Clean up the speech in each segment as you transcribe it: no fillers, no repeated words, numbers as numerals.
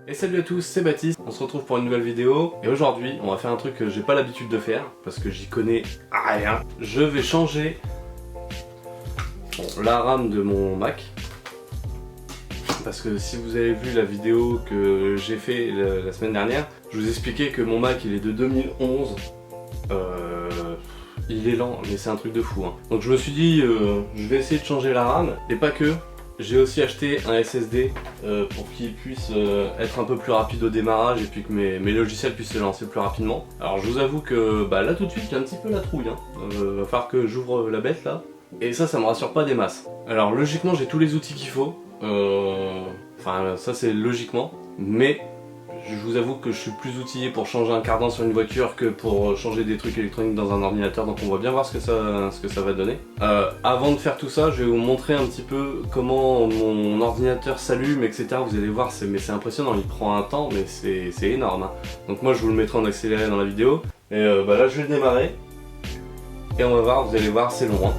Et salut à tous, c'est Baptiste, on se retrouve pour une nouvelle vidéo et aujourd'hui on va faire un truc que j'ai pas l'habitude de faire parce que j'y connais rien. Je vais changer la RAM de mon Mac parce que si vous avez vu la vidéo que j'ai fait la semaine dernière, je vous expliquais que mon Mac il est de 2011. Il est lent mais c'est un truc de fou hein. Donc je me suis dit je vais essayer de changer la RAM et pas que. J'ai aussi acheté un SSD pour qu'il puisse être un peu plus rapide au démarrage et puis que mes logiciels puissent se lancer plus rapidement. Alors je vous avoue que là tout de suite j'ai un petit peu la trouille, hein. Va falloir que j'ouvre la bête là. Et ça me rassure pas des masses. Alors logiquement j'ai tous les outils qu'il faut. Enfin ça c'est logiquement. Mais je vous avoue que je suis plus outillé pour changer un cardan sur une voiture que pour changer des trucs électroniques dans un ordinateur, donc on va bien voir ce que ça va donner. Avant de faire tout ça, je vais vous montrer un petit peu comment mon ordinateur s'allume, etc. Vous allez voir, c'est impressionnant, il prend un temps, mais c'est énorme, hein. Donc moi je vous le mettrai en accéléré dans la vidéo. Et là je vais le démarrer. Et on va voir, vous allez voir, c'est long, hein.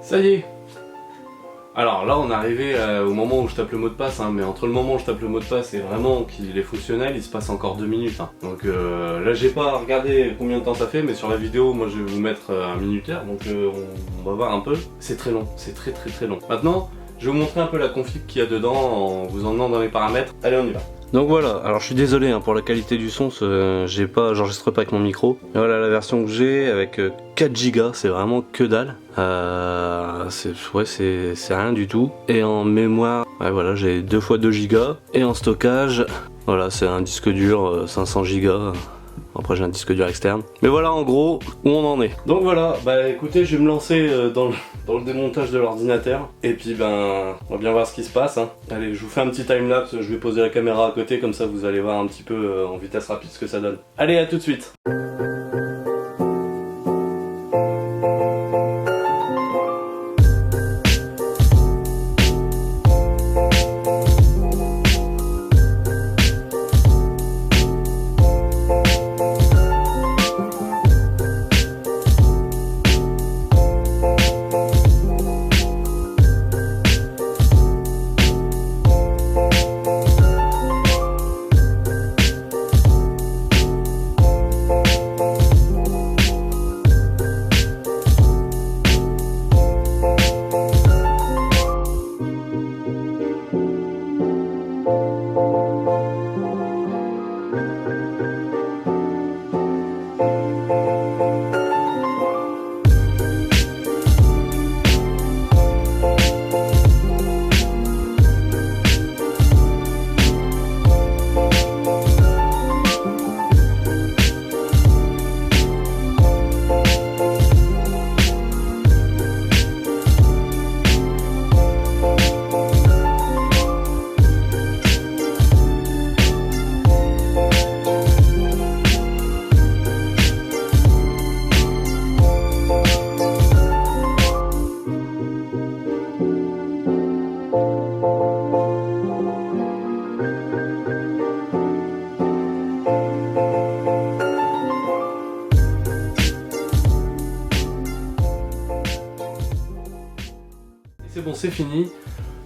Ça y est. Alors là on est arrivé au moment où je tape le mot de passe, hein, mais entre le moment où je tape le mot de passe et vraiment qu'il est fonctionnel, il se passe encore 2 minutes. Hein. Donc là j'ai pas regardé combien de temps ça fait, mais sur la vidéo moi je vais vous mettre un minutaire, donc on va voir un peu. C'est très long, c'est très long. Maintenant je vais vous montrer un peu la config qu'il y a dedans en vous emmenant dans les paramètres. Allez on y va. Donc voilà, alors je suis désolé hein, pour la qualité du son, j'enregistre pas avec mon micro. Et voilà la version que j'ai avec 4 Go, c'est vraiment que dalle. C'est rien du tout. Et en mémoire, ouais, voilà, j'ai 2 x 2 Go. Et en stockage, voilà, c'est un disque dur 500 Go. Après j'ai un disque dur externe. Mais voilà en gros où on en est. Donc voilà, écoutez, je vais me lancer dans le démontage de l'ordinateur. Et puis on va bien voir ce qui se passe, hein. Allez, je vous fais un petit timelapse, je vais poser la caméra à côté, comme ça vous allez voir un petit peu en vitesse rapide ce que ça donne. Allez, à tout de suite. C'est bon, c'est fini.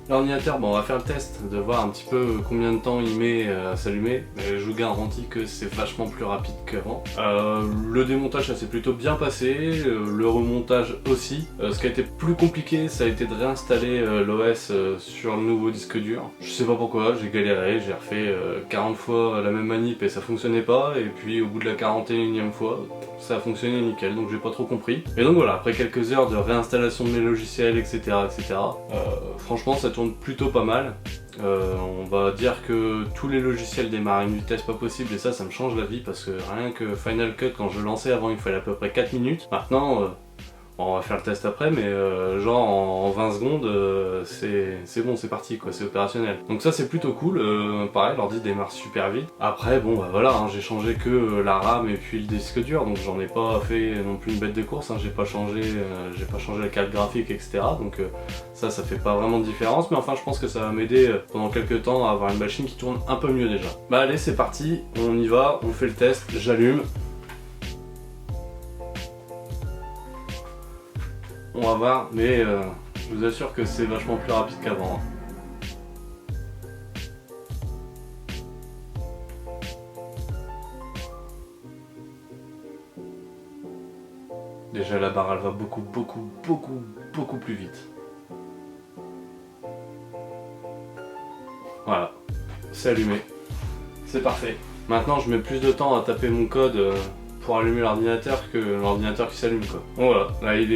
L'ordinateur, on va faire le test de voir un petit peu combien de temps il met à s'allumer. Mais je vous garantis que c'est vachement plus rapide qu'avant. Le démontage, ça s'est plutôt bien passé. Le remontage aussi. Ce qui a été plus compliqué, ça a été de réinstaller l'OS sur le nouveau disque dur. Je sais pas pourquoi, j'ai galéré, j'ai refait 40 fois la même manip et ça fonctionnait pas. Et puis au bout de la 41e fois, ça a fonctionné nickel, donc j'ai pas trop compris. Et donc voilà, après quelques heures de réinstallation de mes logiciels, etc. Franchement ça tourne plutôt pas mal. On va dire que tous les logiciels démarrent à une vitesse pas possible et ça me change la vie parce que rien que Final Cut, quand je lançais avant il fallait à peu près 4 minutes. Maintenant on va faire le test après, mais genre en 20 secondes, c'est bon, c'est parti quoi, c'est opérationnel. Donc ça c'est plutôt cool, pareil, l'ordi démarre super vite. Après bon bah voilà, hein, j'ai changé que la RAM et puis le disque dur, donc j'en ai pas fait non plus une bête de course, hein, j'ai pas changé la carte graphique, etc. Donc ça fait pas vraiment de différence, mais enfin je pense que ça va m'aider pendant quelques temps à avoir une machine qui tourne un peu mieux déjà. Bah allez c'est parti, on y va, on fait le test, j'allume. On va voir, mais je vous assure que c'est vachement plus rapide qu'avant. Déjà la barre elle va beaucoup plus vite. Voilà, c'est allumé. C'est parfait. Maintenant je mets plus de temps à taper mon code pour allumer l'ordinateur que l'ordinateur qui s'allume quoi. Bon, voilà, là il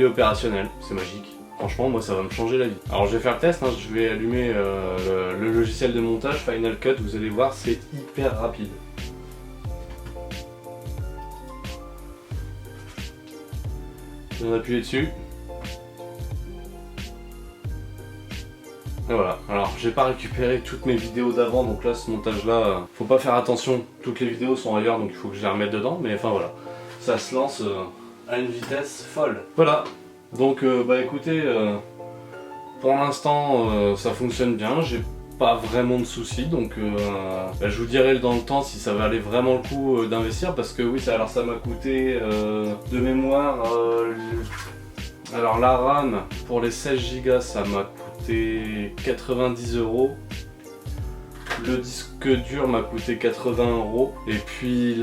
est opérationnel, c'est magique. Franchement moi ça va me changer la vie. Alors je vais faire le test, hein, je vais allumer le logiciel de montage Final Cut, vous allez voir c'est hyper rapide. Je viens d'appuyer dessus. Et voilà, alors j'ai pas récupéré toutes mes vidéos d'avant, donc là ce montage là, faut pas faire attention, toutes les vidéos sont ailleurs donc il faut que je les remette dedans, mais enfin voilà, ça se lance à une vitesse folle. Voilà, donc bah écoutez, pour l'instant ça fonctionne bien, j'ai pas vraiment de soucis, donc bah, je vous dirai dans le temps si ça va aller vraiment le coup d'investir, parce que oui, alors ça m'a coûté de mémoire, alors la RAM pour les 16 Go ça m'a coûté 90 €. Le disque dur m'a coûté 80 €. Et puis je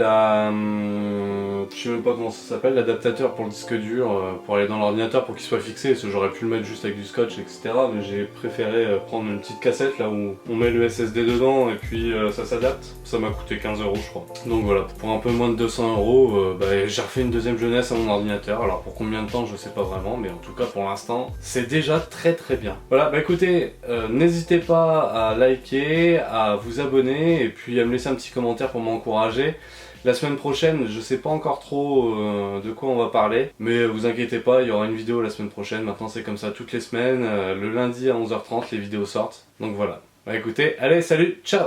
sais même pas comment ça s'appelle, l'adaptateur pour le disque dur, pour aller dans l'ordinateur pour qu'il soit fixé, parce que j'aurais pu le mettre juste avec du scotch, etc. Mais j'ai préféré prendre une petite cassette là où on met le SSD dedans et puis ça s'adapte. Ça m'a coûté 15 € je crois. Donc voilà, pour un peu moins de 200 €, bah, j'ai refait une deuxième jeunesse à mon ordinateur. Alors pour combien de temps je sais pas vraiment, mais en tout cas pour l'instant c'est déjà très bien. Voilà, bah écoutez, n'hésitez pas à liker, à vous abonner et puis à me laisser un petit commentaire pour m'encourager. La semaine prochaine, je sais pas encore trop de quoi on va parler, mais vous inquiétez pas, il y aura une vidéo la semaine prochaine. Maintenant c'est comme ça toutes les semaines, le lundi à 11h30 les vidéos sortent. Donc voilà. Bah écoutez, allez, salut, ciao!